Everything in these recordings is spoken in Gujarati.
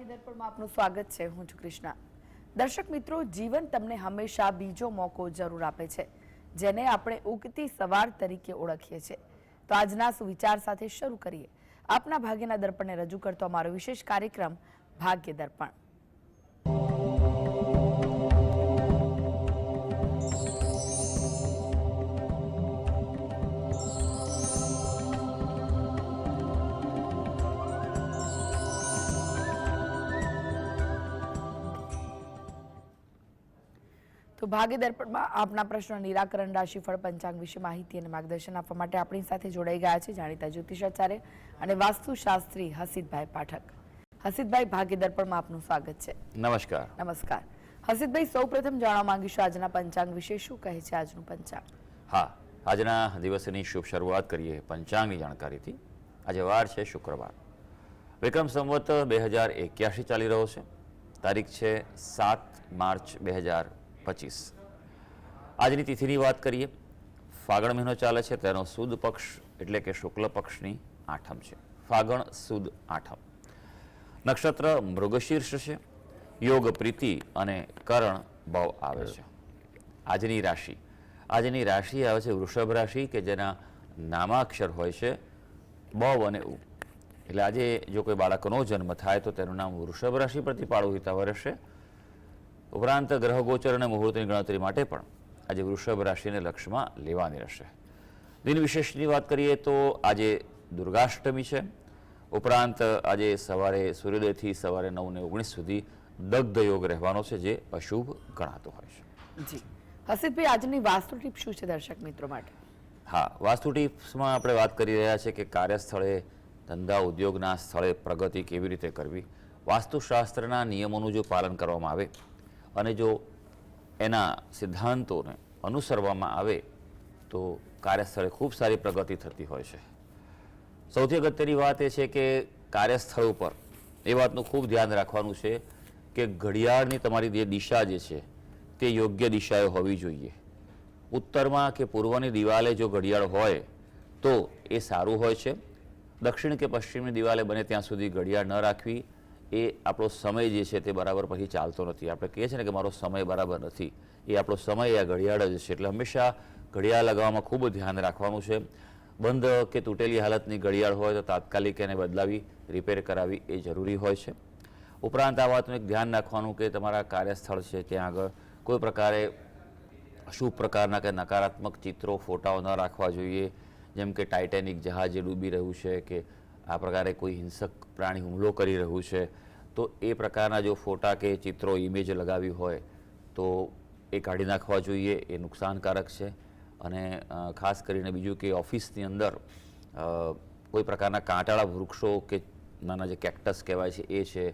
ભાગીદાર પણ આપનું સ્વાગત છે। હું છું કૃષ્ણા। દર્શક મિત્રો, જીવન તમને હંમેશા બીજો મોકો જરૂર આપે છે, જેને આપણે ઉગતી સવાર તરીકે ઓળખીએ છીએ। તો આજના સુવિચાર સાથે શરૂ કરીએ આપના ભાગ્યના દર્પણને રજૂ કરતો અમારો વિશેષ કાર્યક્રમ ભાગ્ય દર્પણ। તો ભાગ્ય દર્પણમાં આપના પ્રશ્નો નિરાકરણ, રાશિફળ, પંચાંગ વિશે માહિતી અને માર્ગદર્શન આપવા માટે આપણી સાથે જોડાઈ ગયા છે જાણીતા જ્યોતિષાચાર્ય અને વાસ્તુશાસ્ત્રી હસીતભાઈ પાઠક। હસીતભાઈ, ભાગ્ય દર્પણમાં આપનું સ્વાગત છે। નમસ્કાર। નમસ્કાર હસીતભાઈ, સૌપ્રથમ જાણવા માંગીશું આજના પંચાંગ વિશે શું કહે છે આજનું પંચાંગ? હા, આજના દિવસની શુભ શરૂઆત કરીએ પંચાંગની જાણકારીથી। આજે વાર છે શુક્રવાર, વિક્રમ સંવત 2081 ચાલી રહ્યો છે। તારીખ છે 7 માર્ચ 2025। આજની તિથિની વાત કરીએ, ફાગણ મહિનો ચાલે છે, તેનો સુદ પક્ષ એટલે કે શુક્લ પક્ષની આઠમ છે। ફાગણ સુદ આઠમ। નક્ષત્ર મૃગશીર્ષ છે। યોગ પ્રીતિ અને કરણ ભાવ આવે છે। આજની રાશિ આવે છે વૃષભ રાશિ, કે જેના નામાક્ષર હોય છે બ અને ઉ। એટલે આજે જો કોઈ બાળકનો જન્મ થાય તો તેનું નામ વૃષભ રાશિ પરથી પાળું હિતાવહ રહેશે। ઉપરાંત ગ્રહ ગોચર અને મુહૂર્તની ગણતરી માટે પણ આજે વૃષભ રાશિને લક્ષમાં લેવાની રહેશે। દિન વિશેષની વાત કરીએ તો આજે દુર્ગાષ્ટમી છે। ઉપરાંત આજે સવારે સૂર્યોદયથી સવારે 9:19 સુધી દગ્ધ યોગ રહેવાનો છે, જે અશુભ ગણાતો હોય છે। જી હસીતભાઈ, આજની વાસ્તુ ટીપ શું છે દર્શક મિત્રો માટે? હા, વાસ્તુ ટિપ્સમાં આપણે વાત કરી રહ્યા છીએ કે કાર્યસ્થળે, ધંધા ઉદ્યોગના સ્થળે પ્રગતિ કેવી રીતે કરવી। વાસ્તુશાસ્ત્રના નિયમોનું જો પાલન કરવામાં આવે અને જો એના સિદ્ધાંતોને અનુસરવામાં આવે તો કાર્યસ્થળે ખૂબ સારી પ્રગતિ થતી હોય છે। સૌથી અગત્યની વાત એ છે કે કાર્યસ્થળ ઉપર એ વાતનું ખૂબ ધ્યાન રાખવાનું છે કે ઘડિયાળની તમારી જે દિશા જે છે તે યોગ્ય દિશાએ હોવી જોઈએ। ઉત્તરમાં કે પૂર્વની દિવાલે જો ઘડિયાળ હોય તો એ સારું હોય છે। દક્ષિણ કે પશ્ચિમની દિવાલે બને ત્યાં સુધી ઘડિયાળ ન રાખવી, એ આપણો સમય જે છે તે બરાબર પછી ચાલતો નથી। આપણે કહીએ છીએ ને કે મારો સમય બરાબર નથી, એ આપણો સમય આ ઘડિયાળ જ છે। એટલે હંમેશા ઘડિયાળ લગાવવામાં ખૂબ ધ્યાન રાખવાનું છે। બંધ કે તૂટેલી હાલતની ઘડિયાળ હોય તો તાત્કાલિક એને બદલાવી, રિપેર કરાવી એ જરૂરી હોય છે। ઉપરાંત આ વાતનું એક ધ્યાન રાખવાનું કે તમારા કાર્યસ્થળ છે ત્યાં આગળ કોઈ પ્રકારે અશુભ પ્રકારના કે નકારાત્મક ચિત્રો, ફોટાઓ ન રાખવા જોઈએ। જેમ કે ટાઇટેનિક જહાજ જે ડૂબી રહ્યું છે, કે આ પ્રકારે કોઈ હિંસક પ્રાણી હુમલો કરી રહ્યું છે, તો એ પ્રકારના જો ફોટા કે ચિત્રો, ઇમેજ લગાવી હોય તો એ કાઢી નાખવા જોઈએ, એ નુકસાનકારક છે। અને ખાસ કરીને બીજું કે ઓફિસની અંદર કોઈ પ્રકારના કાંટાળા વૃક્ષો કે નાના જે કેક્ટસ કહેવાય છે એ છે,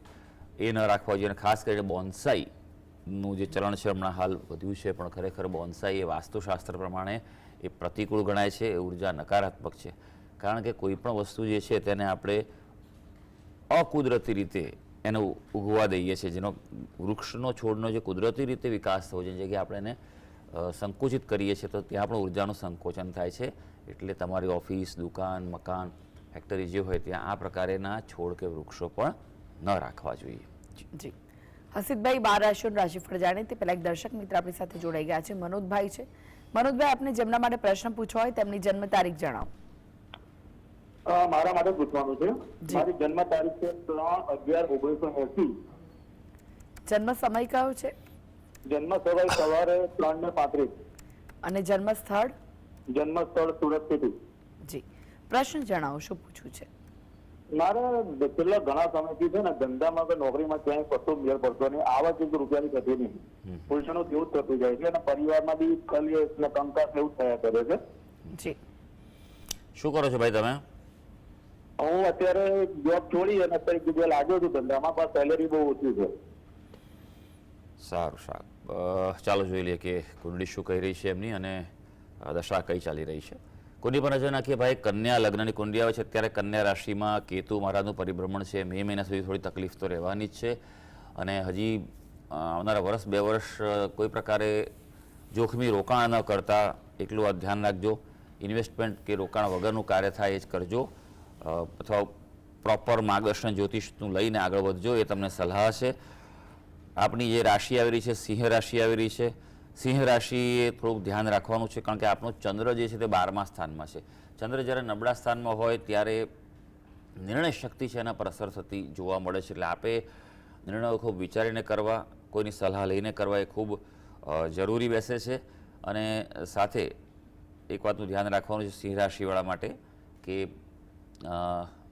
એ ન રાખવા જોઈએ। અને ખાસ કરીને બોન્સાઈનું જે ચલણ છે હમણાં હાલ વધ્યું છે, પણ ખરેખર બોન્સાઈ એ વાસ્તુશાસ્ત્ર પ્રમાણે એ પ્રતિકૂળ ગણાય છે, એ ઉર્જા નકારાત્મક છે। કારણ કે કોઈ પણ વસ્તુ જે છે તેને આપણે અકુદરતી રીતે એને ઉગવા દઈએ છીએ, જેનો વૃક્ષનો છોડનો જે કુદરતી રીતે વિકાસ થવો જોઈએ, જગ્યાએ આપણે એને સંકુચિત કરીએ છીએ તો ત્યાં પણ ઉર્જાનું સંકોચન થાય છે। એટલે તમારી ઓફિસ, દુકાન, મકાન, ફેક્ટરી જે હોય ત્યાં આ પ્રકારના છોડ કે વૃક્ષો પણ ન રાખવા જોઈએ। જી હસીતભાઈ, 12 રાશિઓનું રાશિફળ જાણીએ તે પહેલા એક દર્શક મિત્ર આપણી સાથે જોડાઈ ગયા છે, મનોજભાઈ છે। મનોજભાઈ, આપને જેમના માટે પ્રશ્ન પૂછવો હોય તેમની જન્મ તારીખ જણાવો। મારા માટે પૂછવાનું છે। મારી જન્મ તારીખ છે 3/11/1980। જન્મ સમય કયો છે? જન્મ સમય સવારે 3:35। અને જન્મ સ્થળ? જન્મ સ્થળ સુરત સિટી। જી પ્રશ્ન જણાવો, શું પૂછવું છે? મારે છેલ્લા ઘણા સમયથી છે ને ધંધામાં કે નોકરીમાં ક્યાંય કશો મેળ પડતો નહીં, આવક 1 રૂપિયાની થતી નહીં, ઉલટાનું જેવું જ થતું જાય છે અને પરિવારમાં બી કલેશ ને કંકાસ એવું થયા કરે છે। જી શું કરો છો ભાઈ તમે? હું અત્યારે જોબ છોડી અને અત્યારે બીજે લાગ્યો છું ધંધામાં, પણ સેલેરી બહુ ઓછી છે। સારું સારું, ચાલો જોઈ લઈએ કે કુંડળી શું કહી રહી છે એમની અને દશા કઈ ચાલી રહી છે। કુંડળી પર નજર નાખીએ ભાઈ, કન્યા લગ્નની કુંડળી આવે છે। અત્યારે કન્યા રાશિમાં કેતુ મહારાજનું પરિભ્રમણ છે। મે મહિના સુધી થોડી તકલીફ તો રહેવાની જ છે અને હજી આવનારા વર્ષ 2 વર્ષ કોઈ પ્રકારે જોખમી રોકાણ ન કરતા એટલું આ ધ્યાન રાખજો। ઇન્વેસ્ટમેન્ટ કે રોકાણ વગરનું કાર્ય થાય એ જ કરજો, અથવા પ્રોપર માર્ગદર્શન જ્યોતિષનું લઈને આગળ વધજો, એ તમને સલાહ છે. આપણી જે રાશિ આવી રહી છે, સિંહ રાશિ આવી રહી છે. સિંહ રાશિએ થોડુંક ધ્યાન રાખવાનું છે, કારણ કે આપણો ચંદ્ર જે છે તે 12મા સ્થાનમાં છે. ચંદ્ર જ્યારે નબળા સ્થાનમાં હોય ત્યારે નિર્ણય શક્તિ છે એના પર અસર થતી જોવા મળે છે. એટલે આપે નિર્ણયો ખૂબ વિચારીને કરવા, કોઈની સલાહ લઈને કરવા એ ખૂબ જરૂરી બેસે છે. અને સાથે એક વાતનું ધ્યાન રાખવાનું છે સિંહ રાશિવાળા માટે કે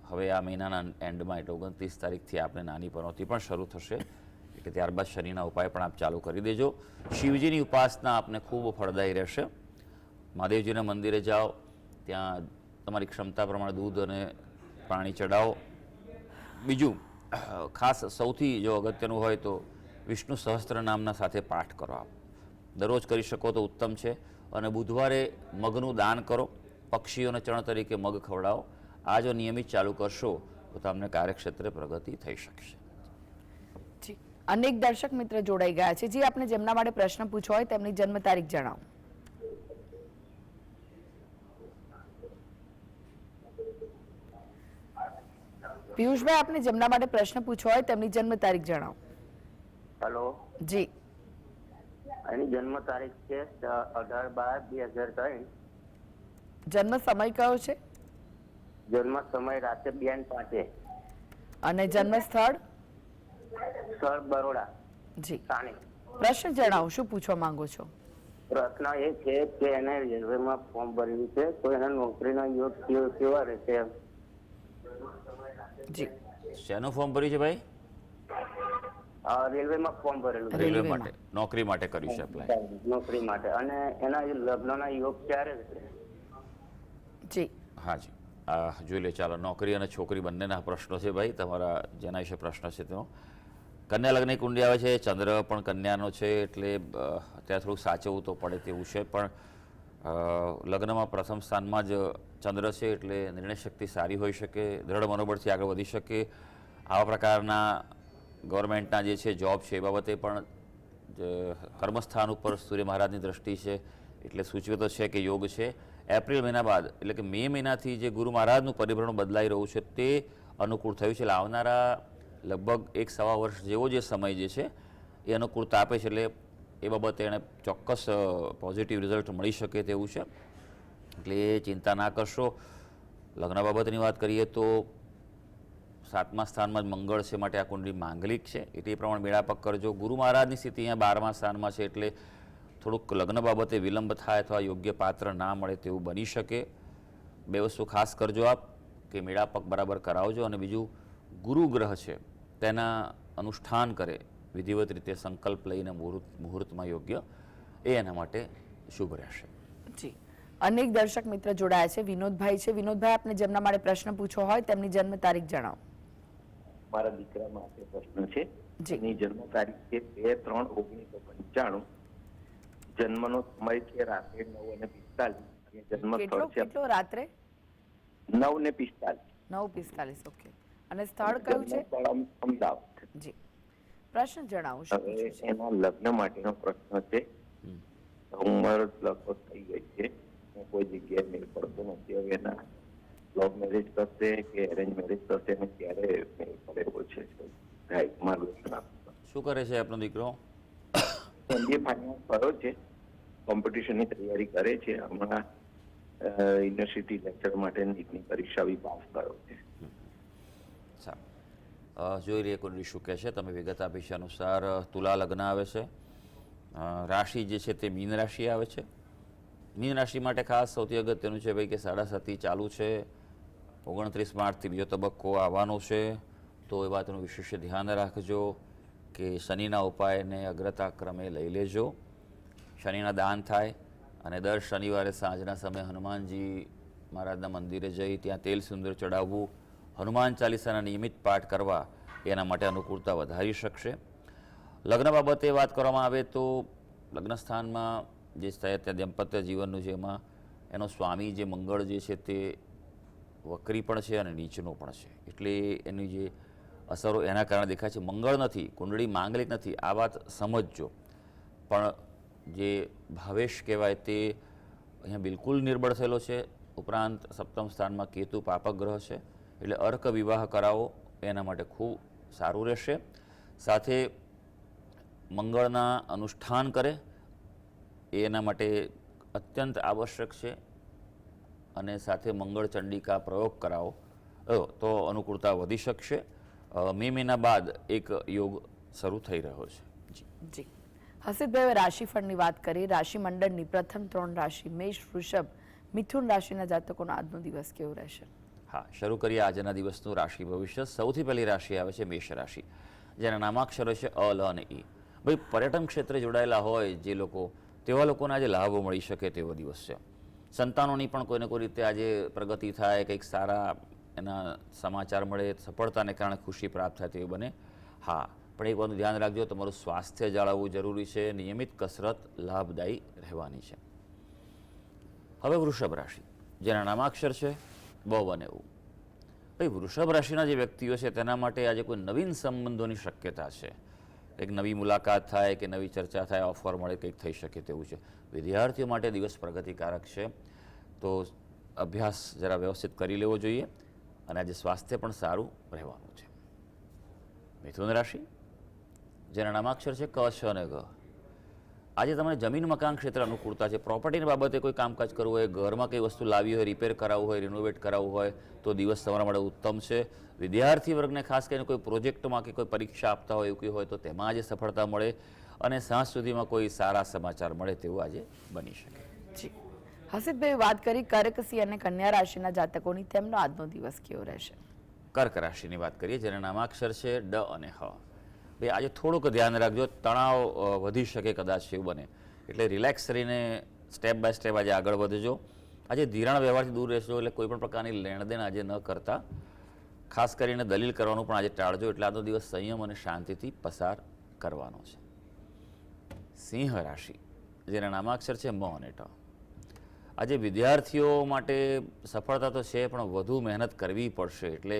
હવે આ મહિનાના એન્ડમાં એટલે 29 તારીખથી આપણે નાની પનોતી પણ શરૂ થશે, એટલે ત્યારબાદ શનિના ઉપાય પણ આપ ચાલુ કરી દેજો. શિવજીની ઉપાસના આપને ખૂબ ફળદાયી રહેશે. મહાદેવજીના મંદિરે જાઓ, ત્યાં તમારી ક્ષમતા પ્રમાણે દૂધ અને પાણી ચડાવો. બીજું ખાસ સૌથી જો અગત્યનું હોય તો વિષ્ણુ સહસ્ત્ર નામના સાથે પાઠ કરો. આપ દરરોજ કરી શકો તો ઉત્તમ છે. અને બુધવારે મગનું દાન કરો, પક્ષીઓને ચણ તરીકે મગ ખવડાવો. આ જો નિયમિત ચાલુ કરશો તો તમને કાર્યક્ષેત્રે પ્રગતિ થઈ શકશે. જી, અનેક દર્શક મિત્ર જોડાઈ ગયા છે. જી, આપને જેમના માટે પ્રશ્ન પૂછવો હોય તેમની જન્મ તારીખ જણાવો. પિયુષભાઈ, આપને જેમના માટે પ્રશ્ન પૂછવો હોય તેમની જન્મ તારીખ જણાવો. હેલો, જી, એની જન્મ તારીખ છે 18/12/2003. જન્મ સમય કયો છે જન્મ સમય રાતે 2:05. અને જન્મ સ્થળ? સ્થળ બરોડા. જી, સાણી. પ્રશ્ન જણાવો, શું પૂછવા માંગો છો? પ્રશ્ન એ છે કે એને રેલવેમાં ફોર્મ ભરેલું છે, તો એના નોકરીના યોગ કેવા રહેશે? જી, શેનું ફોર્મ ભર્યું છે ભાઈ? રેલવેમાં ફોર્મ ભરેલું છે. રેલવે માટે, નોકરી માટે કર્યું છે એપ્લાય? નોકરી માટે. અને એના લગ્નના યોગ ક્યારે રહેશે? જી, હાજી, જોઈ લે. ચાલો, નોકરી અને છોકરી બંનેના પ્રશ્નો છે ભાઈ તમારા, જેના વિશે પ્રશ્ન છે તેનો. કન્યા લગ્નની કુંડલી આવે છે, ચંદ્ર પણ કન્યાનો છે, એટલે ત્યાં થોડુંક સાચવવું તો પડે તેવું છે. પણ લગ્નમાં પ્રથમ સ્થાનમાં જ ચંદ્ર છે, એટલે નિર્ણય શક્તિ સારી હોઈ શકે, દ્રઢ મનોબળથી આગળ વધી શકે. આવા પ્રકારના ગવર્મેન્ટના જે છે જોબ છે એ બાબતે પણ કર્મસ્થાન ઉપર સૂર્ય મહારાજની દ્રષ્ટિ છે, એટલે સૂચવે તો છે કે યોગ છે. એપ્રિલ મહિના બાદ એટલે કે મે મહિનાથી જે ગુરુ મહારાજનું પરિભ્રમણ બદલાઈ રહ્યું છે તે અનુકૂળ થયું છે. એટલે આવનારા લગભગ 1-1.25 વર્ષ જેવો જે સમય જે છે એ અનુકૂળતા આપે છે. એટલે એ બાબતે એને ચોક્કસ પોઝિટિવ રિઝલ્ટ મળી શકે તેવું છે, એટલે એ ચિંતા ના કરશો. લગ્ન બાબતની વાત કરીએ તો 7મા સ્થાનમાં જ મંગળ છે, માટે આ કુંડલી માંગલિક છે, એટલે એ પ્રમાણે મેળાપક કરજો. ગુરુ મહારાજની સ્થિતિ અહીંયા 12મા સ્થાનમાં છે, એટલે થોડુંક લગ્ન બાબતે વિલંબ થાય અથવા યોગ્ય પાત્ર ના મળે તેવું બની શકે. બે વસ્તુ ખાસ કરજો આપ કે મેળાપક બરાબર કરાવજો. અને બીજું, ગુરુ ગ્રહ છે તેના અનુષ્ઠાન કરે, વિધિવત રીતે સંકલ્પ લઈને મુહૂર્તમાં યોગ્ય, એ એના માટે શુભ રહેશે. જી, અનેક દર્શક મિત્ર જોડાયા છે. વિનોદભાઈ છે. વિનોદભાઈ, આપને જેમના માટે પ્રશ્ન પૂછવો હોય તેમની જન્મ તારીખ જણાવો. મારા દીકરા માટે પ્રશ્ન છે. જી. એની જન્મ તારીખ છે 2-3-1995. જન્મનો સમય છે રાત્રે 9:45 અને જન્મ કેટલો સ્થળ છે કેટલો રાત્રે? 9:45. 9:45. ઓકે. અને સ્થળ કયું છે? અમદાવાદ. જી, પ્રશ્ન જણાવો, શું હવે પૂછ્યું છે? એના લગ્ન માટેનો પ્રશ્ન છે. ઉંમર લગભગ થઈ ગઈ છે, હું કોઈ જગ્યાએ મેળ પડતો નથી. હવે એના લવ મેરેજ કરશે કે અરેન્જ મેરેજ કરશે અને ક્યારે મેળ પડે એવો છે? માર્ગદર્શન આપો. શું કરે છે આપનો દીકરો? MBA ફાઇનાન્સ કર્યો છે, કોમ્પિટિશનની તૈયારી કરે છે. હમણાં યુનિવર્સિટી લેક્ચર માટે નીટની પરીક્ષા બી પાસ કર્યો છે. સારું, જોઈ લઈએ કુંડલી શું કહે છે. તમે વિગત આપી છે અનુસાર તુલા લગ્ન આવે છે, રાશિ જે છે તે મીન રાશિ આવે છે. મીન રાશિ માટે ખાસ સૌથી અગત્યનું છે ભાઈ કે 7:30 ચાલુ છે, 29 માર્ચથી બીજો તબક્કો આવવાનો છે. તો એ વાતનું વિશેષ ધ્યાન રાખજો કે શનિના ઉપાયને અગ્રતા ક્રમે લઈ લેજો. શનિના દાન થાય અને દર શનિવારે સાંજના સમયે હનુમાનજી મહારાજના મંદિરે જઈ ત્યાં તેલ સુંદર ચડાવવું, હનુમાન ચાલીસાના નિયમિત પાઠ કરવા, એના માટે અનુકૂળતા વધારી શકશે. લગ્ન બાબતે વાત કરવામાં આવે તો લગ્ન સ્થાનમાં જે ત્યાં દાંપત્ય જીવનનું છે એમાં એનો સ્વામી જે મંગળ જે છે તે વક્રી પણ છે અને નીચનો પણ છે, એટલે એની જે અસરો એના કારણે દેખાય છે. મંગળ નથી, કુંડળી માંગલિક નથી, આ વાત સમજજો. પણ જે ભાવેશ કહેવાય તે અહીંયા બિલકુલ નિર્બળ થયેલો છે. ઉપરાંત સપ્તમ સ્થાનમાં કેતુ પાપક ગ્રહ છે, એટલે અર્ક વિવાહ કરાવો એના માટે ખૂબ સારું રહેશે. સાથે મંગળના અનુષ્ઠાન કરે એ એના માટે અત્યંત આવશ્યક છે. અને સાથે મંગળ ચંડિકા પ્રયોગ કરાવો તો અનુકૂળતા વધી શકશે. મે મહિના બાદ એક યોગ શરૂ થઈ રહ્યો છે. જી હસીબભાઈ, રાશિફળની વાત કરીએ. રાશિ મંડળની પ્રથમ 3 રાશિ મેષ, વૃષભ, મિથુન રાશિના જાતકોનો આજનો દિવસ કેવો રહેશે? હા, શરૂ કરીએ આજના દિવસનું રાશિ ભવિષ્ય. સૌથી પહેલી રાશિ આવે છે મેષ રાશિ, જેના નામાક્ષરો છે અ, લ અને ઈ. ભાઈ, પર્યટન ક્ષેત્રે જોડાયેલા હોય જે લોકો, તેવા લોકોને આજે લાભો મળી શકે તેવો દિવસ છે. સંતાનોની પણ કોઈને કોઈ રીતે આજે પ્રગતિ થાય, કંઈક સારા એના સમાચાર મળે, સફળતાને કારણે ખુશી પ્રાપ્ત થાય તેવું બને. હા, પણ એક વાતનું ધ્યાન રાખજો, તમારું સ્વાસ્થ્ય જાળવવું જરૂરી છે. નિયમિત કસરત લાભદાયી રહેવાની છે. હવે વૃષભ રાશિ, જેના નામાક્ષર છે બ અને ઉ. ભાઈ, વૃષભ રાશિના જે વ્યક્તિઓ છે તેના માટે આજે કોઈ નવીન સંબંધોની શક્યતા છે. એક નવી મુલાકાત થાય કે નવી ચર્ચા થાય, ઓફર મળે, કંઈક થઈ શકે તેવું છે. વિદ્યાર્થીઓ માટે દિવસ પ્રગતિકારક છે, તો અભ્યાસ જરા વ્યવસ્થિત કરી લેવો જોઈએ. અને આજે સ્વાસ્થ્ય પણ સારું રહેવાનું છે. મિથુન રાશિ, જેના નામાક્ષર છે ક, શ અને ગ. આજે તમને જમીન મકાન ક્ષેત્ર અનુકૂળતા છે. પ્રોપર્ટીની બાબતે કોઈ કામકાજ કરવું હોય, ઘરમાં કઈ વસ્તુ લાવી હોય, રિપેર કરાવવું હોય, રિનોવેટ કરાવવું હોય તો દિવસ તમારા માટે ઉત્તમ છે. વિદ્યાર્થી વર્ગને ખાસ કરીને કોઈ પ્રોજેક્ટમાં કે કોઈ પરીક્ષા આપતા હોય એવું કંઈ હોય તો તેમાં આજે સફળતા મળે. અને સાંજ સુધીમાં કોઈ સારા સમાચાર મળે તેવું આજે બની શકે. જી હસીબભાઈ, વાત કરી કર્ક, સિંહ અને કન્યા રાશિના જાતકોની, તેમનો આજનો દિવસ કેવો રહેશે? કર્ક રાશિની વાત કરીએ, જેના નામાક્ષર છે ડ અને હ. ભાઈ, આજે થોડુંક ધ્યાન રાખજો, તણાવ વધી શકે કદાચ એવું બને, એટલે રિલેક્સ કરીને સ્ટેપ બાય સ્ટેપ આજે આગળ વધજો. આજે ધિરાણ વ્યવહારથી દૂર રહેશો, એટલે કોઈ પણ પ્રકારની લેણદેણ આજે ન કરતા. ખાસ કરીને દલીલ કરવાનું પણ આજે ટાળજો. એટલે આજનો દિવસ સંયમ અને શાંતિથી પસાર કરવાનો છે. સિંહ રાશિ, જેના નામાક્ષર છે મ અને ટ. આજે વિદ્યાર્થીઓ માટે સફળતા તો છે, પણ વધુ મહેનત કરવી પડશે. એટલે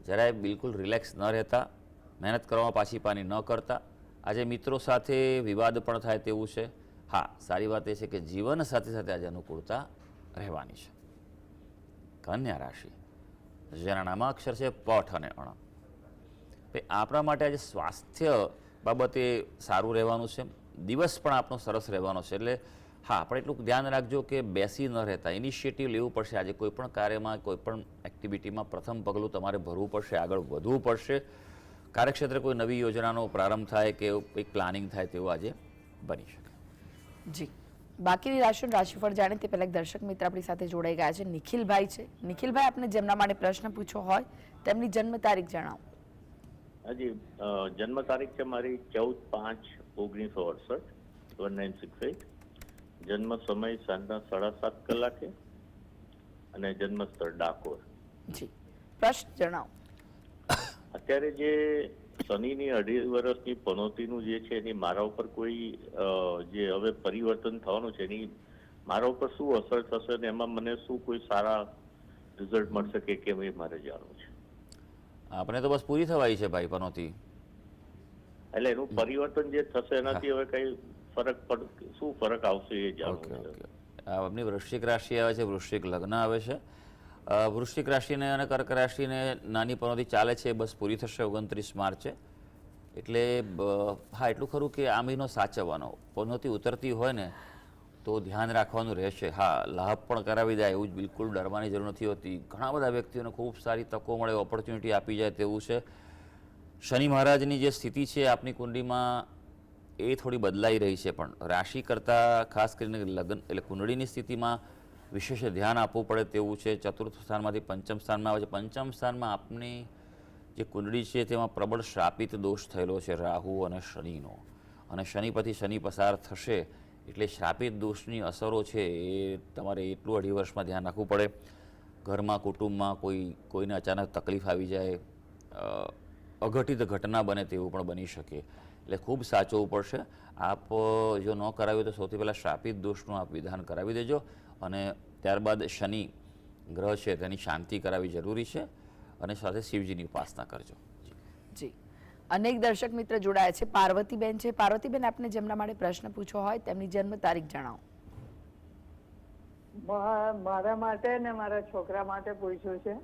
જરાય બિલકુલ રિલેક્સ ન રહેતા, મહેનત કરવામાં પાછી પાની ન કરતા. આજે મિત્રો સાથે વિવાદ પણ થાય તેવું છે. હા, સારી વાત એ છે કે જીવન સાથે સાથે આજે અનુકૂળતા રહેવાની છે. કન્યા રાશિ, જેના નામાક્ષર છે પઠ અને અણ. ભાઈ, આપણા માટે આજે સ્વાસ્થ્ય બાબતે સારું રહેવાનું છે. દિવસ પણ આપણો સરસ રહેવાનો છે. એટલે હા, પણ એટલું ધ્યાન રાખજો કે બેસી ન રહેતા, ઇનિશિયેટિવ લેવું પડશે. આજે કોઈ પણ કાર્યમાં, કોઈ પણ એક્ટિવિટીમાં પ્રથમ પગલું તમારે ભરવું પડશે, આગળ વધવું પડશે. કાર્યક્ષેત્રે કોઈ નવી યોજનાનો પ્રારંભ થાય કે કંઈક પ્લાનિંગ થાય તેવું આજે બની શકે. જી બાકીની રાશિનું રાશિફળ જાણે તે પહેલા એક દર્શક મિત્ર આપણી સાથે જોડાઈ ગયા છે. નિખિલભાઈ છે. નિખિલભાઈ, આપને જેમના માટે પ્રશ્ન પૂછ્યો હોય તેમની જન્મ તારીખ જણાવો. હાજી, જન્મ તારીખ છે મારી 14/5/1968, 1968. જન્મ સમય સાંજના 7:30 કલાકે અને જન્મ સ્થળ ડાકોર. જી પ્રશ્ન જણાવો. અત્યારે જે શનિની 2.5 વર્ષની પનોતીનું જે છે એની મારા ઉપર કોઈ જે હવે પરિવર્તન થવાનું છે એની મારા ઉપર શું અસર થશે અને એમાં મને શું કોઈ સારા રિઝલ્ટ મળશે કે કેમ એ મારે જાણવું છે. આપણે તો બસ પૂરી થવાઈ છે ભાઈ પનોતી. એટલે એનું પરિવર્તન જે થશે એનાથી હવે કઈ શું ફરક આવશે એ જાણવું છે. આપણી વૃશ્ચિક રાશિ આવે છે, વૃશ્ચિક લગ્ન આવે છે. વૃશ્ચિક રાશિને અને કર્ક રાશિને નાની પનોતી ચાલે છે, બસ પૂરી થશે 29 માર્ચે. એટલે હા, એટલું ખરું કે આ મહિનો સાચવવાનો. પનોતી ઉતરતી હોય ને તો ધ્યાન રાખવાનું રહેશે. હા, લાભ પણ કરાવી જાય એવું જ બિલકુલ ડરવાની જરૂર નથી હોતી. ઘણા બધા વ્યક્તિઓને ખૂબ સારી તકો મળે, ઓપોર્ચ્યુનિટી આપી જાય તેવું છે. શનિ મહારાજની જે સ્થિતિ છે આપની કુંડળીમાં એ થોડી બદલાઈ રહી છે, પણ રાશિ કરતાં ખાસ કરીને લગ્ન એટલે કુંડળીની સ્થિતિમાં વિશેષ ધ્યાન આપવું પડે તેવું છે. ચતુર્થ સ્થાનમાંથી પંચમ સ્થાનમાં આવે છે. પંચમ સ્થાનમાં આપની જે કુંડળી છે તેમાં પ્રબળ શ્રાપિત દોષ થયેલો છે રાહુ અને શનિનો. અને શનિ પછી શનિ પસાર થશે એટલે શ્રાપિત દોષની અસરો છે એ તમારે એટલું 2.5 વર્ષમાં ધ્યાન રાખવું પડે. ઘરમાં કુટુંબમાં કોઈને અચાનક તકલીફ આવી જાય, અઘટિત ઘટના બને તેવું પણ બની શકે. એટલે ખૂબ સાચવવું પડશે. આપ જો ન કરાવ્યું તો સૌથી પહેલાં શ્રાપિત દોષનું આપ વિધાન કરાવી દેજો. અને ત્યારબાદ શનિ ગ્રહ છે તેની શાંતિ કરાવવી જરૂરી છે. અને સાથે શિવજીની ઉપાસના કરજો. જી અનેક દર્શક મિત્ર જોડાયા છે. પાર્વતીબેન છે. પાર્વતીબેન, આપને જેમના માટે પ્રશ્ન પૂછ્યો હોય તેમની જન્મ તારીખ જણાવો. મારા માટે ને મારા છોકરા માટે પૂછ્યું છે.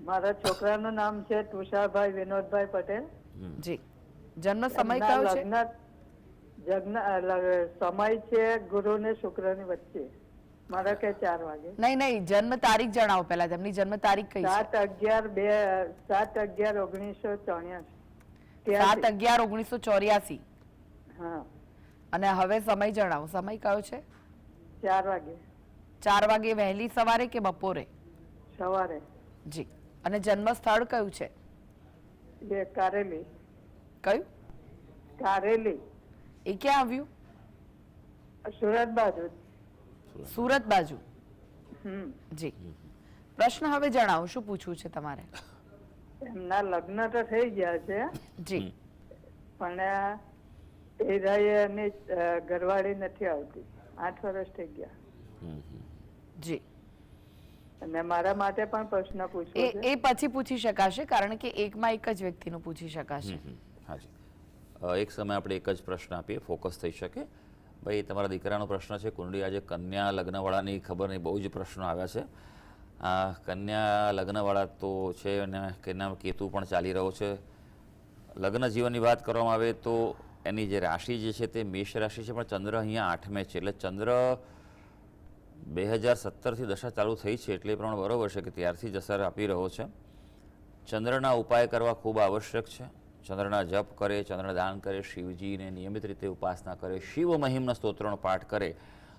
મારા છોકરાનું નામ છે તુષારભાઈ વિનોદભાઈ પટેલ. જી, જન્મ સમય કયો છે? સમય છે ગુરુ ને શુક્ર ની વચ્ચે. મારા કે 4 વાગે. નહીં, જન્મ તારીખ જણાવો પહેલા. તેમની જન્મ તારીખ કઈ છે? 7/11/1984. 7/11/1984. હા, અને હવે સમય જણાવો. સમય કયો છે? 4 વાગે 4 વાગે. વહેલી સવારે કે બપોરે? સવારે. જી. અને જન્મ સ્થળ કયું છે? એ કારેલી. કયું? કારેલી. એ ક્યાં આવ્યું? સુરત બાજુ. સુરત બાજુ. હમ. જી. પ્રશ્ન હવે જણાવો, શું પૂછવું છે તમારે? એમના લગ્ન તો થઈ ગયા છે, જી. પણ એની ઘરવાળી નથી આવતી. 8 વર્ષ થઈ ગયા. જી. અને મારા માટે પણ પ્રશ્ન પૂછવો છે. એ પછી પૂછી શકાશે, કારણ કે એકમાં એક જ વ્યક્તિનું પૂછી શકાશે. હાજી, એક સમય આપણે એક જ પ્રશ્ન આપીએ, ફોકસ થઈ શકે. ભાઈ, તમારા દીકરાનો પ્રશ્ન છે કુંડળી. આજે કન્યા લગ્નવાળાની ખબર નહીં, બહુ જ પ્રશ્નો આવ્યા છે. આ કન્યા લગ્નવાળા તો છે અને કન્યા કેતુ પણ ચાલી રહ્યો છે. લગ્ન જીવનની વાત કરવામાં આવે તો એની જે રાશિ જે છે તે મેષ રાશિ છે, પણ ચંદ્ર અહીંયા 8મે છે. એટલે ચંદ્ર 2017થી દશા ચાલુ થઈ છે, એટલે એ પ્રમાણે બરોબર છે કે ત્યારથી જ અસર આપી રહ્યો છે. ચંદ્રના ઉપાય કરવા ખૂબ આવશ્યક છે. ચંદ્રના જપ કરે, ચંદ્ર દાન કરે, શિવજીને નિયમિત રીતે ઉપાસના કરે, શિવ મહિમના સ્તોત્રનો પાઠ કરે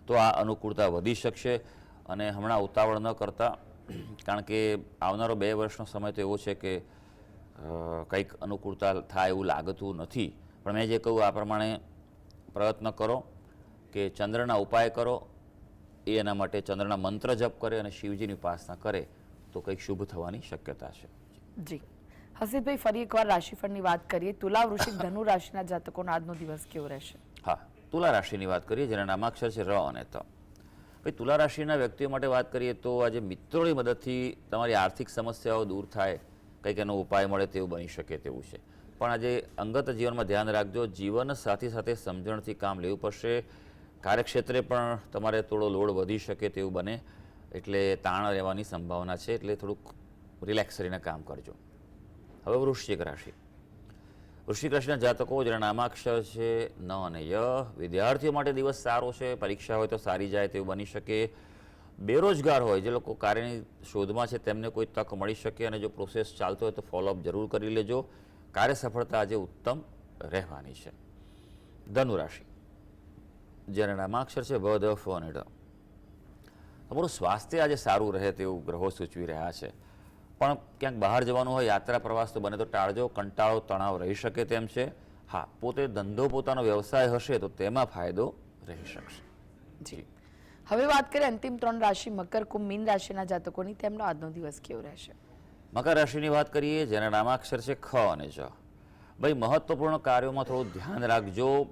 તો આ અનુકૂળતા વધી શકશે. અને હમણાં ઉતાવળ ન કરતા, કારણ કે આવનારો 2 વર્ષનો સમય તો એવો છે કે કંઈક અનુકૂળતા થાય એવું લાગતું નથી. પણ મેં જે કહ્યું આ પ્રમાણે પ્રયત્ન કરો કે ચંદ્રના ઉપાય કરો, એ એના માટે ચંદ્રના મંત્ર જપ કરે અને શિવજીની ઉપાસના કરે તો કંઈક શુભ થવાની શક્યતા છે. જી. હસીબભાઈ, ફરી એકવાર રાશિફળની વાત કરીએ. તુલા, વૃશ્ચિક, ધનુ રાશિના જાતકોનો આજનો દિવસ કેવો રહેશે? હા, તુલા રાશિની વાત કરીએ, જેના નામાક્ષર છે ર અને ત. ભાઈ, તુલા રાશિના વ્યક્તિઓ માટે વાત કરીએ તો આજે મિત્રોની મદદથી તમારી આર્થિક સમસ્યાઓ દૂર થાય, કંઈક એનો ઉપાય મળે તેવું બની શકે તેવું છે. પણ આજે અંગત જીવનમાં ધ્યાન રાખજો. જીવન સાથે સાથે સમજણથી કામ લેવું પડશે. કાર્યક્ષેત્રે પણ તમારે થોડો લોડ વધી શકે તેવું બને, એટલે તાણ રહેવાની સંભાવના છે. એટલે થોડુંક રિલેક્સ કરીને કામ કરજો. હવે વૃશ્ચિક રાશિ. વૃશ્ચિક રાશિના જાતકો જેના નામાક્ષર છે ન અને ય. વિદ્યાર્થીઓ માટે દિવસ સારો છે. પરીક્ષા હોય તો સારી જાય તેવું બની શકે. બેરોજગાર હોય, જે લોકો કાર્યની શોધમાં છે, તેમને કોઈ તક મળી શકે. અને જો પ્રોસેસ ચાલતો હોય તો ફોલોઅપ જરૂર કરી લેજો. કાર્ય સફળતા આજે ઉત્તમ રહેવાની છે. ધનુ રાશિ, જેના નામાક્ષર છે વ, ધ, ફ અને ઢ. તમારું સ્વાસ્થ્ય આજે સારું રહે તેવું ગ્રહો સૂચવી રહ્યા છે. પણ ક્યાંક બહાર જવાનું હોય, યાત્રા પ્રવાસ તો બને તો ટાળજો. કંટાળો, તણાવ રહી શકે તેમ છે. હા, પોતે ધંધો, પોતાનો વ્યવસાય હશે તો તેમાં ફાયદો રહી શકશે. જી. હવે વાત કરીએ અંતિમ 3 રાશિ મકર, કુંભ, મીન રાશિના જાતકોની. તેમનો આજનો દિવસ કેવો રહેશે? મકર રાશિની વાત કરીએ, જેના નામાક્ષર છે ખ અને જ. ભાઈ, મહત્વપૂર્ણ કાર્યોમાં થોડું ધ્યાન રાખજો.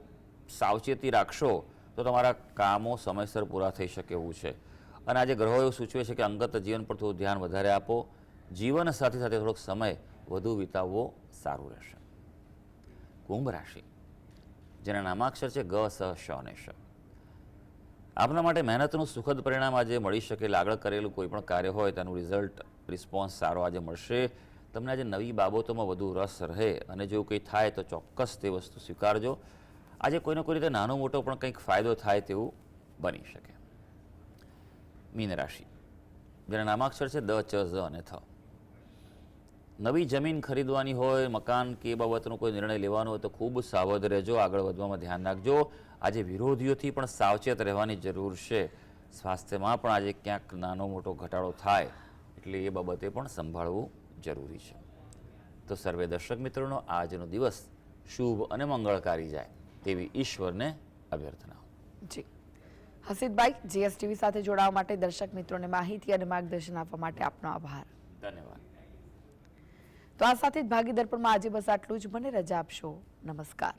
સાવચેતી રાખશો તો તમારા કામો સમયસર પૂરા થઈ શકે એવું છે. અને આજે ગ્રહો એવું સૂચવે છે કે અંગત જીવન પર થોડું ધ્યાન વધારે આપો. જીવન સાથે સાથે થોડોક સમય વધુ વિતાવવો સારું રહેશે. કુંભ રાશિ, જેના નામાક્ષર છે ગ, સ, શ અને શ. આપના માટે મહેનતનું સુખદ પરિણામ આજે મળી શકે. આગળ કરેલું કોઈ પણ કાર્ય હોય તેનું રિઝલ્ટ, રિસ્પોન્સ સારો આજે મળશે. તમને આજે નવી બાબતોમાં વધુ રસ રહે અને જો કંઈ થાય તો ચોક્કસ તે વસ્તુ સ્વીકારજો. આજે કોઈને કોઈ રીતે નાનો મોટો પણ કંઈક ફાયદો થાય તેવું બની શકે. મીન રાશિ, જેના નામાક્ષર છે દ, ચ, ઝ અને થ. નવી જમીન ખરીદવાની હોય, મકાન કે એ બાબતનો કોઈ નિર્ણય લેવાનો હોય તો ખૂબ સાવધ રહેજો. આગળ વધવામાં ધ્યાન રાખજો. આજે વિરોધીઓથી પણ સાવચેત રહેવાની જરૂર છે. સ્વાસ્થ્યમાં પણ આજે ક્યાંક નાનો મોટો ઘટાડો થાય, એટલે એ બાબતે પણ સંભાળવું જરૂરી છે. તો સર્વે દર્શક મિત્રોનો આજનો દિવસ શુભ અને મંગળકારી જાય તેવી ઈશ્વરને અભ્યર્થના. જી. હસીબભાઈ, જીએસટીવી સાથે જોડાવા માટે, દર્શક મિત્રોને માહિતી અને માર્ગદર્શન આપવા માટે આપનો આભાર. ધન્યવાદ. તો આ સાથે જ ભાગીદાર પણ આજે બસ આટલું જ. મને રજા આપશો. નમસ્કાર.